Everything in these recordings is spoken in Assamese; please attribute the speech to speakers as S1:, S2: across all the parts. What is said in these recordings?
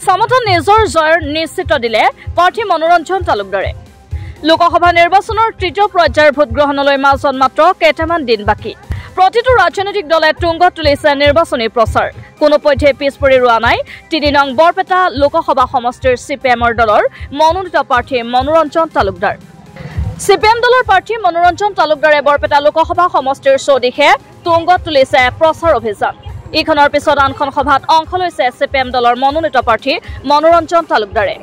S1: সমতন নিজৰ জয়ৰ নিশ্চিত দিলে প্ৰাৰ্থী মনোৰঞ্জন তালুকদাৰে। লোকসভা নিৰ্বাচনৰ তৃতীয় পৰ্যায়ৰ ভোটগ্ৰহণলৈ মাজত মাত্ৰ কেইটামান দিন বাকী। প্ৰতিটো ৰাজনৈতিক দলে তুংগত তুলিছে নিৰ্বাচনী প্ৰচাৰ। কোনোপধ্যে পিছ পৰি ৰোৱা নাই ৩ নং বৰপেটা লোকসভা সমষ্টিৰ CPMৰ দলৰ মনোনীত প্ৰাৰ্থী মনোৰঞ্জন তালুকদাৰ। CPM দলৰ প্ৰাৰ্থী মনোৰঞ্জন তালুকদাৰে বৰপেটা লোকসভা সমষ্টিৰ চৌদিশে তুংগত তুলিছে প্ৰচাৰ অভিযান। ইখনৰ পিছত আনখন সভাত অংশ লৈছে CPM দলৰ মনোনীত প্ৰাৰ্থী মনোৰঞ্জন তালুকদাৰে।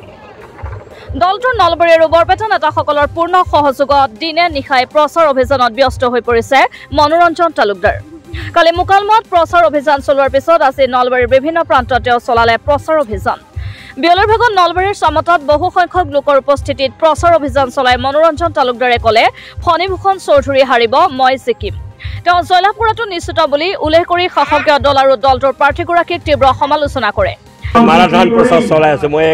S1: দলটোৰ নলবাৰী আৰু বৰপেটা নেতাসকলৰ পূৰ্ণ সহযোগত দিনে নিশাই প্ৰচাৰ অভিযানত ব্যস্ত হৈ পৰিছে মনোৰঞ্জন তালুকদাৰ। কালি মুকালমত প্ৰচাৰ অভিযান চলোৱাৰ পিছত আজি নলবাৰীৰ বিভিন্ন প্ৰান্তত তেওঁ চলালে প্ৰচাৰ অভিযান। বিয়লৰ ভাগত নলবাৰীৰ চামতাত বহু সংখ্যক লোকৰ উপস্থিতিত প্ৰচাৰ অভিযান চলাই মনোৰঞ্জন তালুকদাৰে ক'লে ফণীভূষণ চৌধুৰী হাৰিব, মই জিকিম। তেওঁ জয়লাভ কৰাটো নিশ্চিত বুলি উল্লেখ কৰি শাসকীয় দল আৰু দলটোৰ প্ৰাৰ্থীগৰাকীক তীব্ৰ সমালোচনা কৰে।
S2: মাৰাথন প্ৰচাৰ চলাই আছো। মই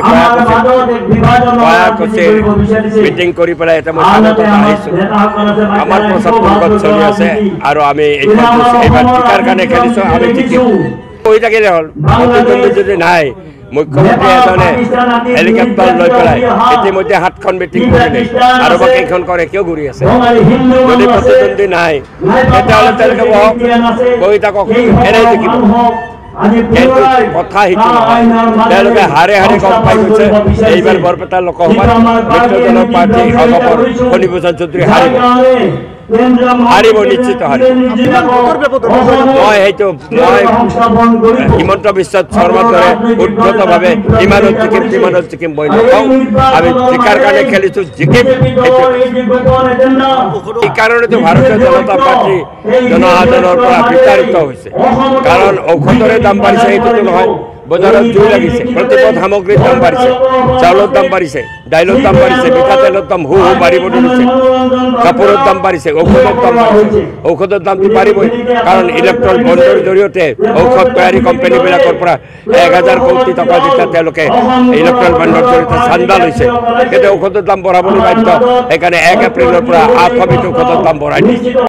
S2: মিটিং কৰি পেলাই এটা মই আহিছো। আমাৰ প্ৰচাৰ তুংগত চলি আছে আৰু আমি এইবাৰ টিকাৰ কাৰণে খেলিছো। আমি কৈ থাকিলে হ'ল যদি নাই মুখ্যমন্ত্ৰী এজনে হেলিকপ্টাৰ লৈ পেলাই ইতিমধ্যে 7খন মিটিং কৰিলে আৰু কেইখন কৰে কিয় ঘূৰি আছে? যদি প্ৰতিদ্বন্দ্বী নাই তেতিয়াহ'লে তেওঁলোকে বহি থাকক, এনেই থাকিব। কিন্তু কথা সেইটো নহয়, তেওঁলোকে হাৰে হাৰে গম পাই গৈছে এইবাৰ বৰপেটা লোকসভাত মিত্ৰজনৰ প্ৰাৰ্থী অগপৰ ফণীভূষণ চৌধুৰী হাৰিব, নিশ্চিত হাৰিব। মই হিমন্ত বিশ্ব শৰ্মাৰ দৰে উদ্ধতভাৱে ইমানত জিকিম মই নকওঁ। আমি জিকাৰ কাৰণে খেলিছো, জিকিম। এই কাৰণেতো ভাৰতীয় জনতা পাৰ্টি জনসাধাৰণৰ পৰা বিতাড়িত হৈছে। কাৰণ ঔষধৰে দাম বাঢ়িছে, সেইটোতো নহয়। বজাৰত জুই লাগিছে, প্ৰতিপদ সামগ্ৰীৰ দাম বাঢ়িছে, চাউলৰ দাম বাঢ়িছে, দাইলৰ দাম বাঢ়িছে, মিঠাতেলৰ দাম হু বাঢ়িব ধৰিছে, কাপোৰৰ দাম বাঢ়িছে, ঔষধৰ দাম বাঢ়িছে। ঔষধৰ দামটো বাঢ়িবই, কাৰণ ইলেক্ট্ৰল বণ্ডৰ জৰিয়তে ঔষধ তৈয়াৰী কোম্পানীবিলাকৰ পৰা 1000 কোটি টকা যেতিয়া তেওঁলোকে ইলেক্ট্ৰল বণ্ডৰ জৰিয়তে চান্দা লৈছে, তেতিয়া ঔষধৰ দাম বঢ়াবলৈ বাধ্য। সেইকাৰণে 1 এপ্ৰিলৰ পৰা 8 ঔষধৰ দাম বঢ়াই দিছে।